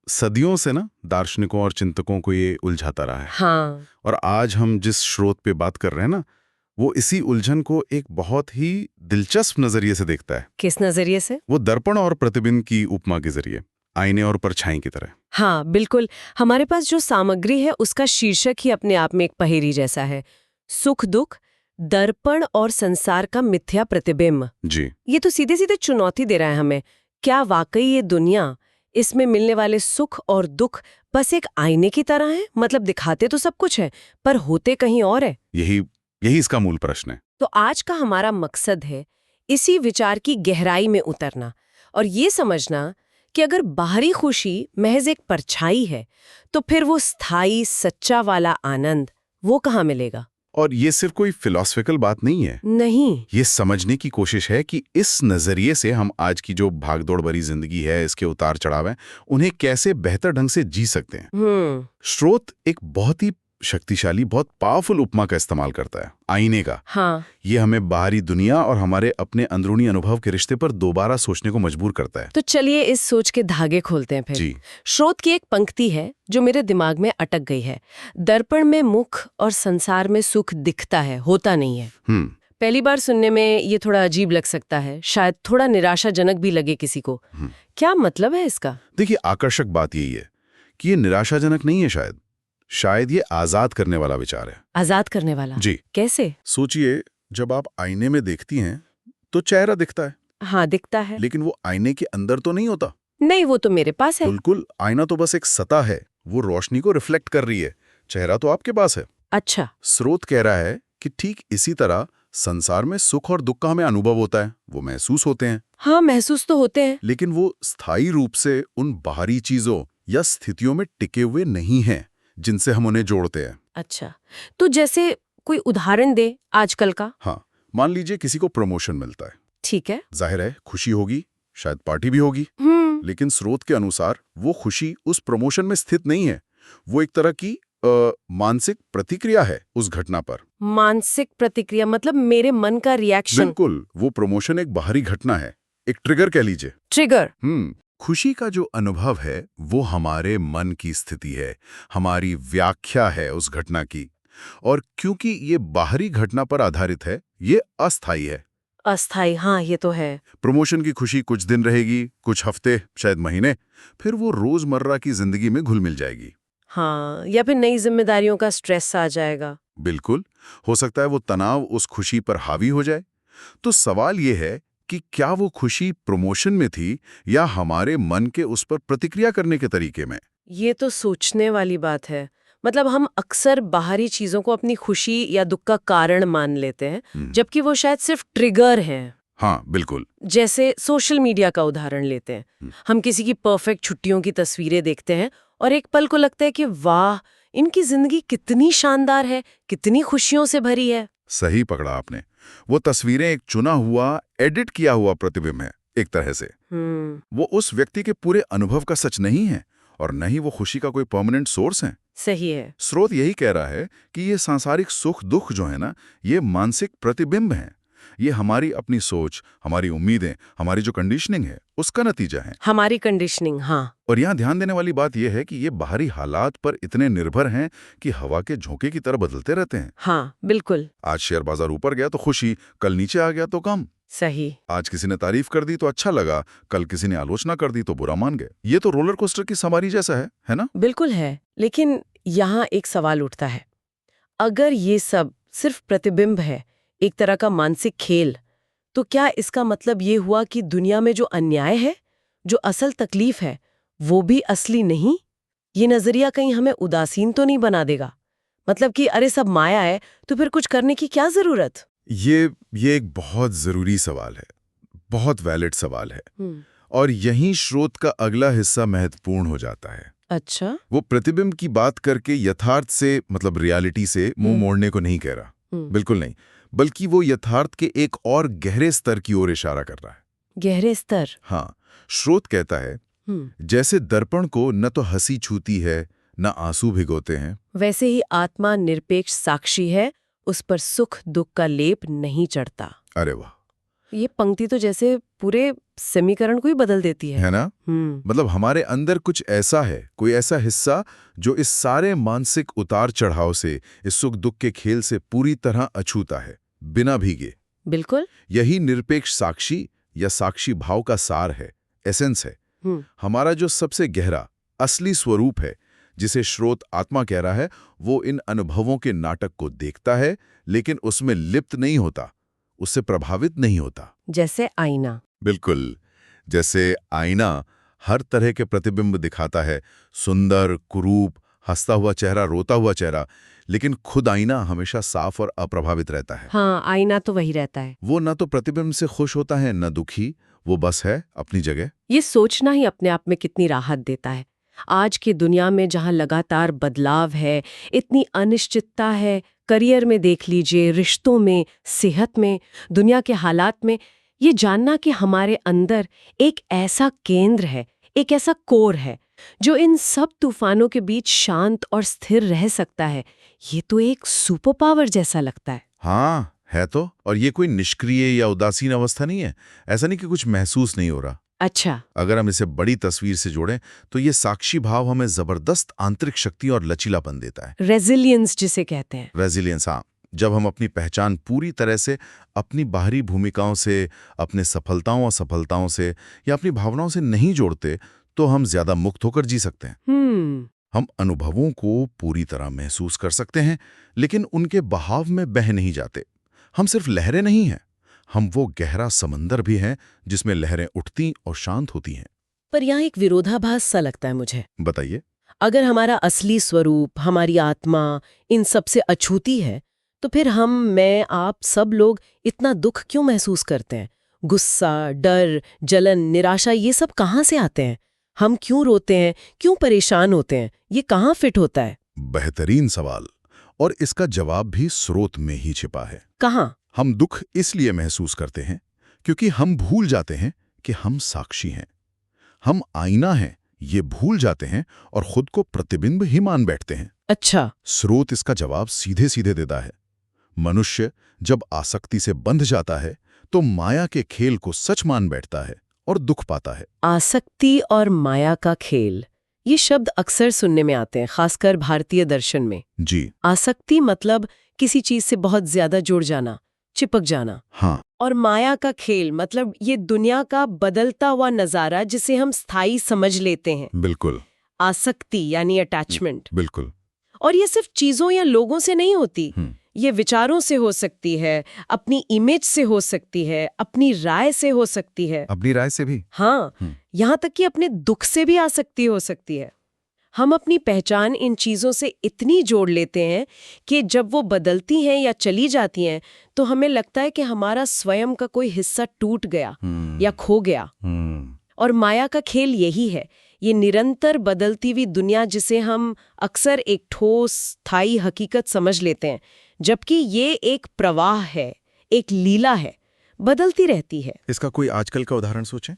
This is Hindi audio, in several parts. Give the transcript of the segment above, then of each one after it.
सदियों से ना दार्शनिकों और चिंतकों को ये उलझाता रहा है। हाँ। और आज हम जिस स्रोत पे बात कर रहे हैं ना, वो इसी उलझन को एक बहुत ही दिलचस्प नजरिए से देखता है। किस नजरिए से? वो दर्पण और प्रतिबिंब की उपमा के जरिए, आईने और परछाई की तरह। हाँ बिल्कुल। हमारे पास जो सामग्री है उसका शीर्षक ही अपने आप में एक पहेली जैसा है। सुख दुख, दर्पण और संसार का मिथ्या प्रतिबिंब। जी। ये तो सीधे सीधे चुनौती दे रहा है हमें। क्या वाकई ये दुनिया, इसमें मिलने वाले सुख और दुख बस एक आईने की तरह है? मतलब दिखाते तो सब कुछ है पर होते कहीं और है। यही यही इसका मूल प्रश्न है। तो आज का हमारा मकसद है इसी विचार की गहराई में उतरना और ये समझना कि अगर बाहरी खुशी महज एक परछाई है तो फिर वो स्थायी सच्चा वाला आनंद वो कहाँ मिलेगा। और ये सिर्फ कोई फिलॉसफिकल बात नहीं है। नहीं। ये समझने की कोशिश है कि इस नजरिए से हम आज की जो भागदौड़ भरी जिंदगी है, इसके उतार चढ़ाव हैं, उन्हें कैसे बेहतर ढंग से जी सकते हैं। स्रोत एक बहुत ही शक्तिशाली, बहुत पावरफुल उपमा का इस्तेमाल करता है, आईने का। हाँ। ये हमें बाहरी दुनिया और हमारे अपने अंदरूनी अनुभव के रिश्ते पर दोबारा सोचने को मजबूर करता है। तो चलिए इस सोच के धागे खोलते हैं फिर। जी। स्रोत की एक पंक्ति है जो मेरे दिमाग में अटक गई है। दर्पण में मुख और संसार में सुख दिखता है, होता नहीं है। पहली बार सुनने में ये थोड़ा अजीब लग सकता है, शायद थोड़ा निराशाजनक भी लगे किसी को। क्या मतलब है इसका? देखिए, आकर्षक बात यही है कि ये निराशाजनक नहीं है। शायद ये आजाद करने वाला विचार है। आजाद करने वाला? जी। कैसे? सोचिए, जब आप आईने में देखती हैं तो चेहरा दिखता है। हाँ दिखता है। लेकिन वो आईने के अंदर तो नहीं होता। नहीं, वो तो मेरे पास है। बिल्कुल, आईना तो बस एक सतह है, वो रोशनी को रिफ्लेक्ट कर रही है। चेहरा तो आपके पास है। अच्छा। स्रोत कह रहा है कि ठीक इसी तरह संसार में सुख और दुख का हमें अनुभव होता है, वो महसूस होते हैं। हाँ, महसूस तो होते हैं। लेकिन वो स्थायी रूप से उन बाहरी चीजों या स्थितियों में टिके हुए नहीं हैं जिनसे हम उन्हें जोड़ते हैं। अच्छा, तो जैसे कोई उदाहरण दे आजकल का। हाँ, मान लीजिए किसी को प्रमोशन मिलता है। ठीक है। जाहिर है खुशी होगी, शायद पार्टी भी होगी। लेकिन स्रोत के अनुसार वो खुशी उस प्रमोशन में स्थित नहीं है। वो एक तरह की मानसिक प्रतिक्रिया है उस घटना पर। मानसिक प्रतिक्रिया मतलब मेरे मन का रिएक्शन? बिल्कुल, वो प्रमोशन एक बाहरी घटना है, एक ट्रिगर कह लीजिए। ट्रिगर? खुशी का जो अनुभव है वो हमारे मन की स्थिति है, हमारी व्याख्या है उस घटना की। और क्योंकि ये बाहरी घटना पर आधारित है, ये अस्थायी है। अस्थायी? हाँ ये तो है। प्रमोशन की खुशी कुछ दिन रहेगी, कुछ हफ्ते, शायद महीने, फिर वो रोजमर्रा की जिंदगी में घुल मिल जाएगी। हाँ, या फिर नई जिम्मेदारियों का स्ट्रेस आ जाएगा। बिल्कुल, हो सकता है वो तनाव उस खुशी पर हावी हो जाए। तो सवाल ये है कि क्या वो खुशी प्रमोशन में थी या हमारे मन के उस पर प्रतिक्रिया करने के तरीके में? ये तो सोचने वाली बात है। मतलब हम अक्सर बाहरी चीजों को अपनी खुशी या दुख का कारण मान लेते हैं, जबकि वो शायद सिर्फ ट्रिगर हैं। हाँ बिल्कुल। जैसे सोशल मीडिया का उदाहरण लेते हैं। हम किसी की परफेक्ट छुट्टियों की तस्वीरें देखते हैं और एक पल को लगता है कि वाह, इनकी जिंदगी कितनी शानदार है, कितनी खुशियों से भरी है। सही पकड़ा आपने। वो तस्वीरें एक चुना हुआ, एडिट किया हुआ प्रतिबिंब है एक तरह से। वो उस व्यक्ति के पूरे अनुभव का सच नहीं है और न ही वो खुशी का कोई परमानेंट सोर्स है। सही है। स्रोत यही कह रहा है कि ये सांसारिक सुख दुख जो है ना, ये मानसिक प्रतिबिंब हैं। ये हमारी अपनी सोच, हमारी उम्मीदें, हमारी जो कंडीशनिंग है उसका नतीजा है। हमारी कंडीशनिंग, हाँ। और यहाँ ध्यान देने वाली बात यह है कि ये बाहरी हालात पर इतने निर्भर हैं कि हवा के झोंके की तरह बदलते रहते हैं। हाँ बिल्कुल। आज शेयर बाजार ऊपर गया तो खुशी, कल नीचे आ गया तो कम। सही। आज किसी ने तारीफ कर दी तो अच्छा लगा, कल किसी ने आलोचना कर दी तो बुरा मान गए। ये तो रोलर कोस्टर की सवारी जैसा है ना? बिल्कुल है। लेकिन यहाँ एक सवाल उठता है, अगर ये सब सिर्फ प्रतिबिंब है, एक तरह का मानसिक खेल, तो क्या इसका मतलब ये हुआ कि दुनिया में जो अन्याय है, जो असल तकलीफ है, वो भी असली नहीं? ये नजरिया कहीं हमें उदासीन तो नहीं बना देगा? मतलब कि अरे सब माया है तो फिर कुछ करने की क्या जरूरत? ये एक बहुत जरूरी सवाल है, बहुत वैलिड सवाल है। और यहीं स्रोत का अगला हिस्सा महत्वपूर्ण हो जाता है। अच्छा। वो प्रतिबिंब की बात करके यथार्थ से, मतलब रियलिटी से मुंह मोड़ने को नहीं कह रहा, बिल्कुल नहीं, बल्कि वो यथार्थ के एक और गहरे स्तर की ओर इशारा कर रहा है। गहरे स्तर? हाँ, स्रोत कहता है जैसे दर्पण को न तो हंसी छूती है न आंसू भिगोते हैं, वैसे ही आत्मा निरपेक्ष साक्षी है, उस पर सुख दुख का लेप नहीं चढ़ता। अरे वाह, ये पंक्ति तो जैसे पूरे समीकरण को ही बदल देती है। है ना? मतलब हमारे अंदर कुछ ऐसा है, कोई ऐसा हिस्सा जो इस सारे मानसिक उतार चढ़ाव से, इस सुख दुख के खेल से पूरी तरह अछूता है, बिना भीगे। बिल्कुल। यही निरपेक्ष साक्षी या साक्षी भाव का सार है, एसेंस है। हमारा जो सबसे गहरा असली स्वरूप है, जिसे श्रोत आत्मा कह रहा है, वो इन अनुभवों के नाटक को देखता है, लेकिन उसमें लिप्त नहीं होता, उससे प्रभावित नहीं होता। जैसे आईना। बिल्कुल, जैसे आईना हर तरह के प्रतिबिंब दिखाता है, सुंदर, कुरूप, हंसता हुआ चेहरा, रोता हुआ चेहरा, लेकिन खुद आईना हमेशा साफ और अप्रभावित रहता है। हाँ, आईना तो वही रहता है। वो न तो प्रतिबिंब से खुश होता है, न दुखी, वो बस है अपनी जगह। ये सोचना ही अपने आप में कितनी राहत देता है। आज की दुनिया में जहाँ लगातार बदलाव है, इतनी अनिश्चितता है, करियर में देख लीजिए, रिश्तों में, सेहत में, दुनिया के हालात में, ये जानना कि हमारे अंदर एक ऐसा केंद्र है, एक ऐसा कोर है, जो इन सब तूफानों के बीच शांत और स्थिर रह सकता है, ये तो एक सुपर पावर जैसा लगता है। हाँ, है तो। और ये कोई निष्क्रिय या उदासीन अवस्था नहीं है। ऐसा नहीं कि कुछ महसूस नहीं हो रहा। अच्छा। अगर हम इसे बड़ी तस्वीर से जोड़ें तो ये साक्षी भाव हमें जबरदस्त आंतरिक शक्ति और लचीलापन देता है। रेजिलियंस जिसे कहते हैं। रेजिलियंस, हाँ। जब हम अपनी पहचान पूरी तरह से अपनी बाहरी भूमिकाओं से, अपने सफलताओं असफलताओं से या अपनी भावनाओं से नहीं जोड़ते, तो हम ज्यादा मुक्त होकर जी सकते हैं। हम अनुभवों को पूरी तरह महसूस कर सकते हैं, लेकिन उनके बहाव में बह नहीं जाते। हम सिर्फ लहरें नहीं हैं, हम वो गहरा समंदर भी हैं जिसमें लहरें उठती और शांत होती हैं। पर यहाँ एक विरोधाभास सा लगता है मुझे। बताइए। अगर हमारा असली स्वरूप, हमारी आत्मा इन सब से अछूती है, तो फिर मैं, आप सब लोग इतना दुख क्यों महसूस करते हैं? गुस्सा, डर, जलन, निराशा, ये सब कहाँ से आते हैं? हम क्यों रोते हैं, क्यों परेशान होते हैं? ये कहाँ फिट होता है? बेहतरीन सवाल, और इसका जवाब भी स्रोत में ही छिपा है। कहाँ? हम दुख इसलिए महसूस करते हैं क्योंकि हम भूल जाते हैं कि हम साक्षी हैं, हम आईना हैं, ये भूल जाते हैं और खुद को प्रतिबिंब ही मान बैठते हैं। अच्छा। स्रोत इसका जवाब सीधे सीधे देता है। मनुष्य जब आसक्ति से बंध जाता है तो माया के खेल को सच मान बैठता है और दुख पाता है। आसक्ति और माया का खेल, ये शब्द अक्सर सुनने में आते हैं, खासकर भारतीय दर्शन में। जी। आसक्ति मतलब किसी चीज से बहुत ज्यादा जुड़ जाना, चिपक जाना। हाँ। और माया का खेल मतलब ये दुनिया का बदलता हुआ नजारा जिसे हम स्थायी समझ लेते हैं। बिल्कुल। आसक्ति यानी अटैचमेंट। बिल्कुल। और ये सिर्फ चीजों या लोगों से नहीं होती, ये विचारों से हो सकती है, अपनी इमेज से हो सकती है, अपनी राय से हो सकती है। अपनी राय से भी? हाँ, यहाँ तक कि अपने दुख से भी आसक्ति हो सकती है। हम अपनी पहचान इन चीजों से इतनी जोड़ लेते हैं कि जब वो बदलती हैं या चली जाती हैं तो हमें लगता है कि हमारा स्वयं का कोई हिस्सा टूट गया या खो गया। और माया का खेल यही है, ये निरंतर बदलती हुई दुनिया जिसे हम अक्सर एक ठोस स्थायी हकीकत समझ लेते हैं, जबकि ये एक प्रवाह है, एक लीला है, बदलती रहती है। इसका कोई आजकल का उदाहरण सोचें।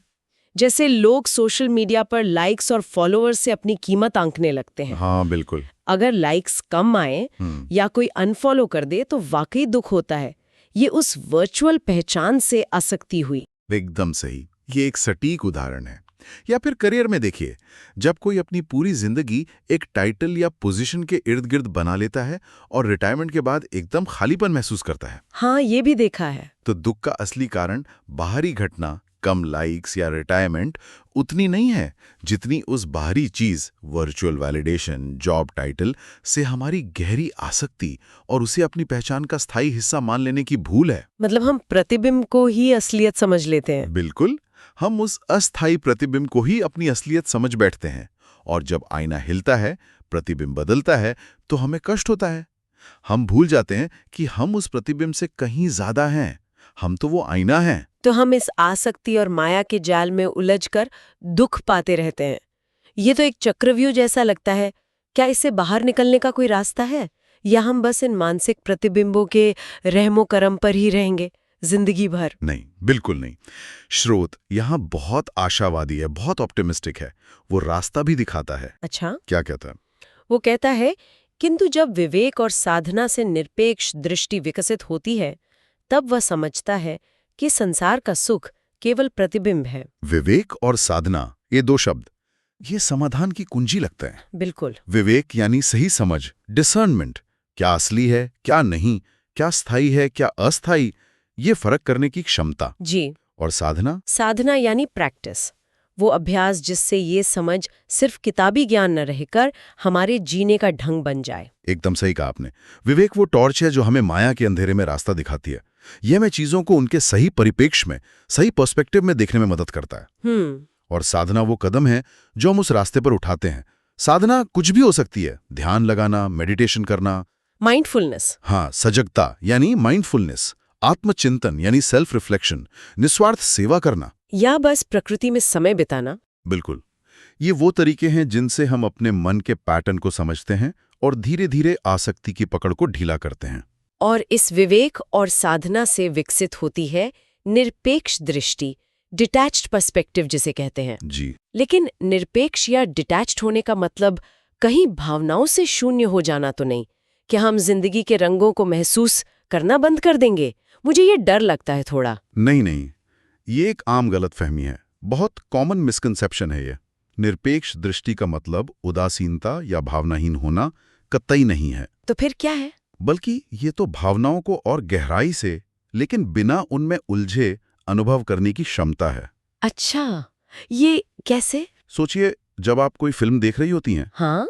जैसे लोग सोशल मीडिया पर लाइक्स और फॉलोअर्स से अपनी कीमत आंकने लगते हैं। हाँ, बिल्कुल। अगर लाइक्स कम आए या कोई अनफॉलो कर दे तो वाकई दुख होता है। ये उस वर्चुअल पहचान से आसक्ति हुई। एकदम सही, ये एक सटीक उदाहरण है। या फिर करियर में देखिए, जब कोई अपनी पूरी जिंदगी एक टाइटल या पोजीशन के इर्द गिर्द बना लेता है और रिटायरमेंट के बाद एकदम खालीपन महसूस करता है। हाँ, ये भी देखा है। तो दुख का असली कारण बाहरी घटना, कम लाइक्स या रिटायरमेंट, उतनी नहीं है जितनी उस बाहरी चीज, वर्चुअल वैलिडेशन, जॉब टाइटल से हमारी गहरी आसक्ति और उसे अपनी पहचान का स्थायी हिस्सा मान लेने की भूल है। मतलब हम प्रतिबिंब को ही असलियत समझ लेते हैं। बिल्कुल, हम उस अस्थायी प्रतिबिंब को ही अपनी असलियत समझ बैठते हैं, और जब आईना हिलता है, प्रतिबिंब बदलता है, तो हमें कष्ट होता है। हम भूल जाते हैं कि हम उस प्रतिबिंब से कहीं ज्यादा हैं, हम तो वो आईना हैं। तो हम इस आसक्ति और माया के जाल में उलझकर दुख पाते रहते हैं। ये तो एक चक्रव्यूह जैसा लगता है। क्या इससे बाहर निकलने का कोई रास्ता है, या हम बस इन मानसिक प्रतिबिंबों के रहमो करम पर ही रहेंगे जिंदगी भर? नहीं, बिल्कुल नहीं। स्रोत यहाँ बहुत आशावादी है, बहुत ऑप्टिमिस्टिक है। वो रास्ता भी दिखाता है। अच्छा, क्या कहता है? वो कहता है, किंतु जब विवेक और साधना से निरपेक्ष दृष्टि विकसित होती है, तब वह समझता है कि संसार का सुख केवल प्रतिबिंब है। विवेक और साधना, ये दो शब्द, ये समाधान की कुंजी लगता है। बिल्कुल। विवेक यानी सही समझ, डिसर्नमेंट, क्या असली है क्या नहीं, क्या स्थायी है क्या अस्थायी, ये फर्क करने की क्षमता। जी। और साधना? साधना यानी प्रैक्टिस, वो अभ्यास जिससे ये समझ सिर्फ किताबी ज्ञान न रहकर हमारे जीने का ढंग बन जाए। एकदम सही कहा आपने। विवेक वो टॉर्च है जो हमें माया के अंधेरे में रास्ता दिखाती है। ये हमें चीजों को उनके सही परिप्रेक्ष्य में, सही पर्सपेक्टिव में देखने में मदद करता है। और साधना वो कदम है जो हम उस रास्ते पर उठाते हैं। साधना कुछ भी हो सकती है, ध्यान लगाना, मेडिटेशन करना, माइंडफुलनेस। हाँ, सजगता यानी माइंडफुलनेस, आत्मचिंतन यानी सेल्फ रिफ्लेक्शन, निस्वार्थ सेवा करना, या बस प्रकृति में समय बिताना। बिल्कुल। ये वो तरीके हैं जिनसे हम अपने मन के पैटर्न को समझते हैं और धीरे धीरे आसक्ति की पकड़ को ढीला करते हैं। और इस विवेक और साधना से विकसित होती है निरपेक्ष दृष्टि, डिटैच्ड पर्सपेक्टिव जिसे कहते हैं। जी। लेकिन निरपेक्ष या डिटैच्ड होने का मतलब कहीं भावनाओं से शून्य हो जाना तो नहीं कि हम जिंदगी के रंगों को महसूस करना बंद कर देंगे। मुझे ये डर लगता है थोड़ा। नहीं, ये एक आम गलतफहमी है, बहुत कॉमन मिसकंसेप्शन है ये। निरपेक्ष दृष्टि का मतलब उदासीनता या भावनाहीन होना कतई नहीं है। तो फिर क्या है? बल्कि ये तो भावनाओं को और गहराई से, लेकिन बिना उनमें उलझे अनुभव करने की क्षमता है। अच्छा, ये कैसे? सोचिए, जब आप कोई फिल्म देख रही होती हैं, हाँ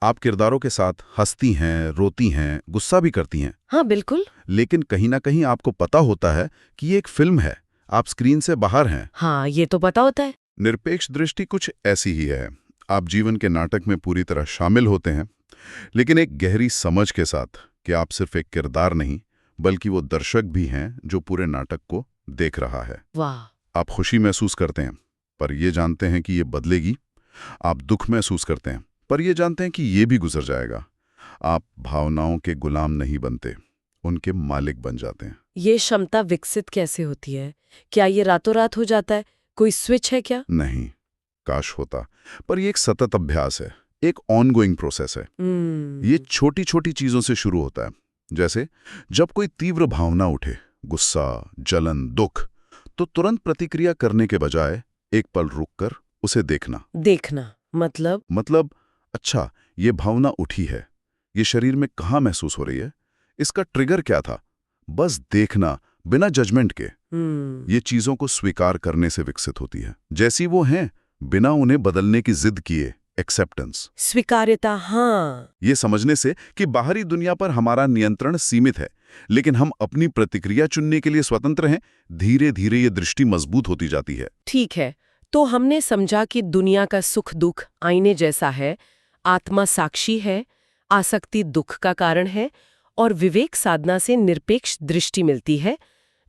आप किरदारों के साथ हंसती हैं, रोती हैं, गुस्सा भी करती हैं। हाँ बिल्कुल। लेकिन कहीं ना कहीं आपको पता होता है कि ये एक फिल्म है, आप स्क्रीन से बाहर हैं। हाँ, ये तो पता होता है। निरपेक्ष दृष्टि कुछ ऐसी ही है। आप जीवन के नाटक में पूरी तरह शामिल होते हैं, लेकिन एक गहरी समझ के साथ कि आप सिर्फ एक किरदार नहीं, बल्कि वो दर्शक भी हैं जो पूरे नाटक को देख रहा है। वाह। आप खुशी महसूस करते हैं, पर ये जानते हैं कि ये बदलेगी। आप दुख महसूस करते हैं, पर ये जानते हैं कि ये भी गुजर जाएगा। आप भावनाओं के गुलाम नहीं बनते, उनके मालिक बन जाते हैं। ये क्षमता विकसित कैसे होती है? क्या ये रातों रात हो जाता है? कोई स्विच है क्या? नहीं, काश होता, पर ये एक सतत अभ्यास है, एक ऑनगोइंग प्रोसेस है। ये छोटी छोटी चीजों से शुरू होता है। जैसे जब कोई तीव्र भावना उठे, गुस्सा, जलन, दुख, तो तुरंत प्रतिक्रिया करने के बजाय एक पल रुककर उसे देखना मतलब अच्छा, ये भावना उठी है, ये शरीर में कहाँ महसूस हो रही है, इसका ट्रिगर क्या था, बस देखना बिना जजमेंट के। ये चीजों को स्वीकार करने से विकसित होती है, जैसी वो हैं, बिना उन्हें बदलने की जिद किए। एक्सेप्टेंस, स्वीकार्यता। हाँ, ये समझने से कि बाहरी दुनिया पर हमारा नियंत्रण सीमित है, लेकिन हम अपनी प्रतिक्रिया चुनने के लिए स्वतंत्र हैं। धीरे धीरे ये दृष्टि मजबूत होती जाती है। ठीक है। तो हमने समझा कि दुनिया का सुख दुख आईने जैसा है, आत्मा साक्षी है, आसक्ति दुख का कारण है, और विवेक साधना से निरपेक्ष दृष्टि मिलती है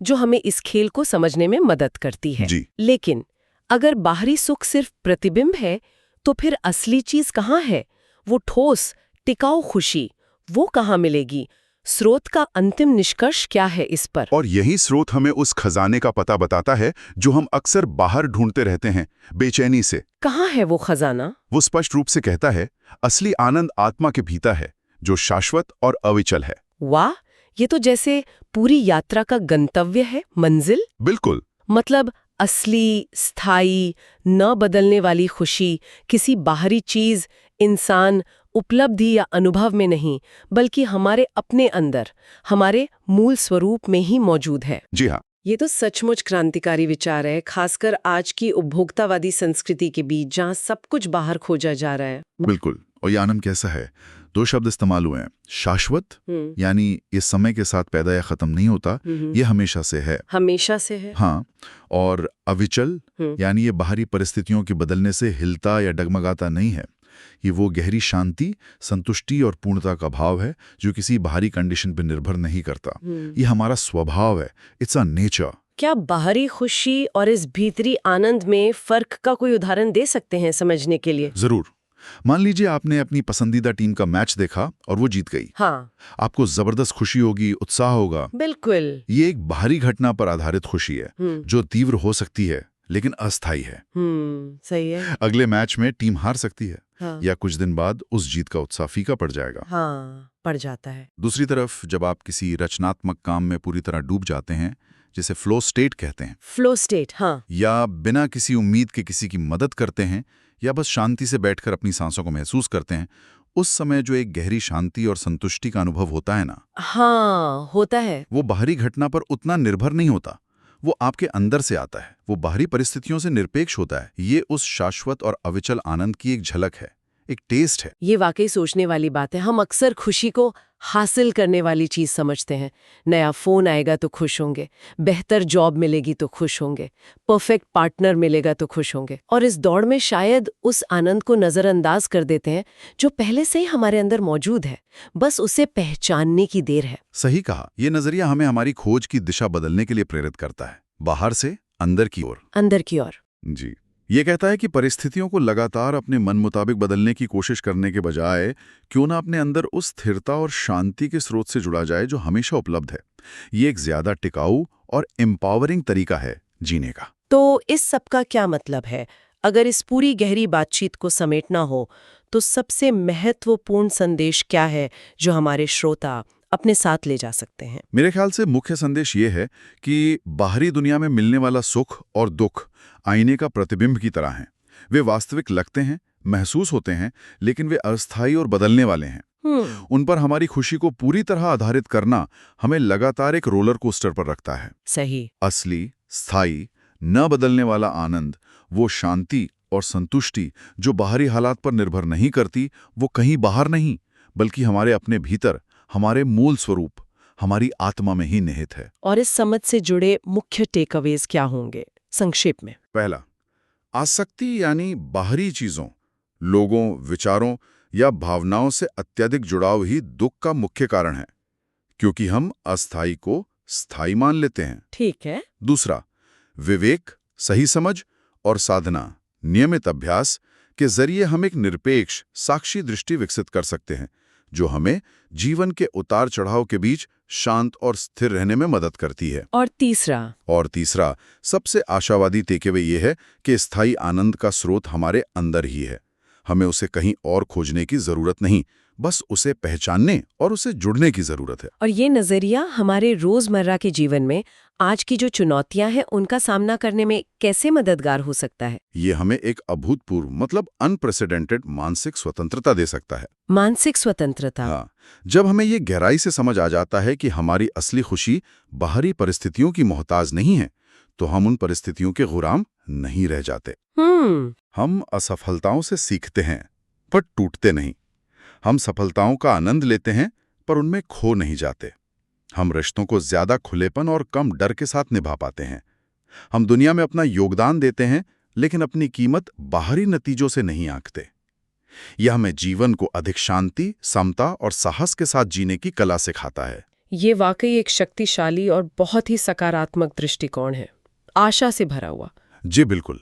जो हमें इस खेल को समझने में मदद करती है। जी। लेकिन अगर बाहरी सुख सिर्फ प्रतिबिंब है, तो फिर असली चीज कहाँ है? वो ठोस टिकाऊ खुशी, वो कहाँ मिलेगी? स्रोत का अंतिम निष्कर्ष क्या है इस पर? और यही स्रोत हमें उस खजाने का पता बताता है जो हम अक्सर बाहर ढूंढते रहते हैं, बेचैनी से। कहाँ है वो खजाना? वो स्पष्ट रूप से कहता है, असली आनंद आत्मा के भीतर है, जो शाश्वत और अविचल है। वाह, ये तो जैसे पूरी यात्रा का गंतव्य है, मंजिल। बिल्कुल। मतलब असली, स्थायी, न बदलने वाली खुशी किसी बाहरी चीज, इंसान, उपलब्धि या अनुभव में नहीं, बल्कि हमारे अपने अंदर, हमारे मूल स्वरूप में ही मौजूद है। जी हाँ। ये तो सचमुच क्रांतिकारी विचार है, खासकर आज की उपभोक्तावादी संस्कृति के बीच, जहाँ सब कुछ बाहर खोजा जा रहा है। बिल्कुल। और ये आनंद कैसा है? 2 शब्द इस्तेमाल हुए हैं, शाश्वत यानी ये समय के साथ पैदा या खत्म नहीं होता, ये हमेशा से है। हमेशा से है। हाँ। और अविचल यानी ये बाहरी परिस्थितियों के बदलने से हिलता या डगमगाता नहीं है। ये वो गहरी शांति, संतुष्टि और पूर्णता का भाव है जो किसी बाहरी कंडीशन पर निर्भर नहीं करता। ये हमारा स्वभाव है, इट्स अ नेचर। क्या बाहरी खुशी और इस भीतरी आनंद में फर्क का कोई उदाहरण दे सकते हैं समझने के लिए? जरूर। मान लीजिए आपने अपनी पसंदीदा टीम का मैच देखा और वो जीत गई। हाँ। आपको जबरदस्त खुशी होगी, उत्साह होगा। बिल्कुल। ये एक बाहरी घटना पर आधारित खुशी है जो तीव्र हो सकती है लेकिन अस्थायी है। सही है। अगले मैच में टीम हार सकती है। हाँ। या कुछ दिन बाद उस जीत का उत्साह फीका पड़ जाएगा। हाँ, पड़ जाता है। दूसरी तरफ जब आप किसी रचनात्मक काम में पूरी तरह डूब जाते हैं, जिसे फ्लो स्टेट कहते हैं, फ्लो स्टेट, हाँ। या बिना किसी उम्मीद के किसी की मदद करते हैं, या बस शांति से बैठकर अपनी सांसों को महसूस करते हैं, उस समय जो एक गहरी शांति और संतुष्टि का अनुभव होता है ना, हाँ, होता है। वो बाहरी घटना पर उतना निर्भर नहीं होता, वो आपके अंदर से आता है, वो बाहरी परिस्थितियों से निरपेक्ष होता है। ये उस शाश्वत और अविचल आनंद की एक झलक है, एक टेस्ट है। ये वाकई सोचने वाली बात है। हम अक्सर खुशी को हासिल करने वाली चीज समझते हैं। नया फोन आएगा तो खुश होंगे, बेहतर जॉब मिलेगी तो खुश होंगे, परफेक्ट पार्टनर मिलेगा तो खुश होंगे। और इस दौड़ में शायद उस आनंद को नजरअंदाज कर देते हैं जो पहले से ही हमारे अंदर मौजूद है, बस उसे पहचानने की देर है। सही कहा। ये नजरिया हमें हमारी खोज की दिशा बदलने के लिए प्रेरित करता है, बाहर से अंदर की ओर। अंदर की ओर। जी, ये कहता है कि परिस्थितियों को लगातार अपने मन मुताबिक बदलने की कोशिश करने के बजाय क्यों ना अपने अंदर उस स्थिरता और शांति के स्रोत से जुड़ा जाए जो हमेशा उपलब्ध है। ये एक ज्यादा टिकाऊ और एम्पावरिंग तरीका है जीने का। तो इस सब का क्या मतलब है? अगर इस पूरी गहरी बातचीत को समेटना हो तो सबसे महत्वपूर्ण संदेश क्या है जो हमारे श्रोता अपने साथ ले जा सकते हैं? मेरे ख्याल से मुख्य संदेश ये है कि बाहरी दुनिया में मिलने वाला सुख और दुख आईने का प्रतिबिंब की तरह हैं। वे वास्तविक लगते हैं, महसूस होते हैं, लेकिन वे अस्थायी और बदलने वाले हैं। उन पर हमारी खुशी को पूरी तरह आधारित करना हमें लगातार एक रोलर कोस्टर पर रखता है। सही। असली, स्थायी, न बदलने वाला आनंद, वो शांति और संतुष्टि जो बाहरी हालात पर निर्भर नहीं करती, वो कहीं बाहर नहीं बल्कि हमारे अपने भीतर, हमारे मूल स्वरूप, हमारी आत्मा में ही निहित है। और इस समझ से जुड़े मुख्य टेकअवेज क्या होंगे संक्षेप में? पहला, आसक्ति यानी बाहरी चीजों, लोगों, विचारों या भावनाओं से अत्यधिक जुड़ाव ही दुख का मुख्य कारण है, क्योंकि हम अस्थायी को स्थायी मान लेते हैं। ठीक है। दूसरा, विवेक, सही समझ और साधना, नियमित अभ्यास के जरिए हम एक निरपेक्ष, साक्षी दृष्टि विकसित कर सकते हैं जो हमें जीवन के उतार चढ़ाव के बीच शांत और स्थिर रहने में मदद करती है। और तीसरा, सबसे आशावादी टेकअवे ये है कि स्थायी आनंद का स्रोत हमारे अंदर ही है। हमें उसे कहीं और खोजने की जरूरत नहीं, बस उसे पहचानने और उसे जुड़ने की जरूरत है। और ये नजरिया हमारे रोजमर्रा के जीवन में आज की जो चुनौतियां हैं उनका सामना करने में कैसे मददगार हो सकता है? ये हमें एक अभूतपूर्व मतलब अनप्रेसिडेंटेड मानसिक स्वतंत्रता दे सकता है। मानसिक स्वतंत्रता। हाँ, जब हमें ये गहराई से समझ आ जाता है कि हमारी असली खुशी बाहरी परिस्थितियों की मोहताज नहीं है, तो हम उन परिस्थितियों के गुलाम नहीं रह जाते। हम असफलताओं से सीखते हैं पर टूटते नहीं। हम सफलताओं का आनंद लेते हैं पर उनमें खो नहीं जाते। हम रिश्तों को ज्यादा खुलेपन और कम डर के साथ निभा पाते हैं। हम दुनिया में अपना योगदान देते हैं लेकिन अपनी कीमत बाहरी नतीजों से नहीं आंकते। यह हमें जीवन को अधिक शांति, समता और साहस के साथ जीने की कला सिखाता है। ये वाकई एक शक्तिशाली और बहुत ही सकारात्मक दृष्टिकोण है, आशा से भरा हुआ। जी बिल्कुल।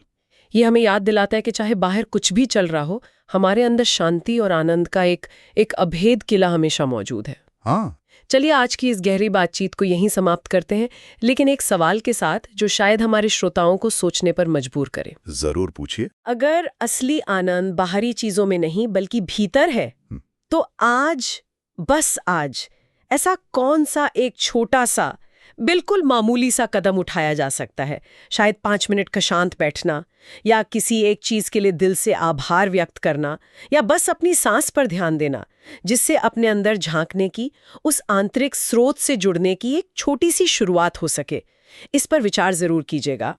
ये हमें याद दिलाता है कि चाहे बाहर कुछ भी चल रहा हो, हमारे अंदर शांति और आनंद का एक अभेद किला हमेशा मौजूद है। हाँ, चलिए आज की इस गहरी बातचीत को यहीं समाप्त करते हैं, लेकिन एक सवाल के साथ जो शायद हमारे श्रोताओं को सोचने पर मजबूर करे। जरूर पूछिए। अगर असली आनंद बाहरी चीजों में नहीं बल्कि भीतर है, तो आज, बस आज, ऐसा कौन सा एक छोटा सा, बिल्कुल मामूली सा कदम उठाया जा सकता है? शायद 5 मिनट का शांत बैठना, या किसी एक चीज के लिए दिल से आभार व्यक्त करना, या बस अपनी सांस पर ध्यान देना, जिससे अपने अंदर झांकने की, उस आंतरिक स्रोत से जुड़ने की एक छोटी सी शुरुआत हो सके। इस पर विचार जरूर कीजिएगा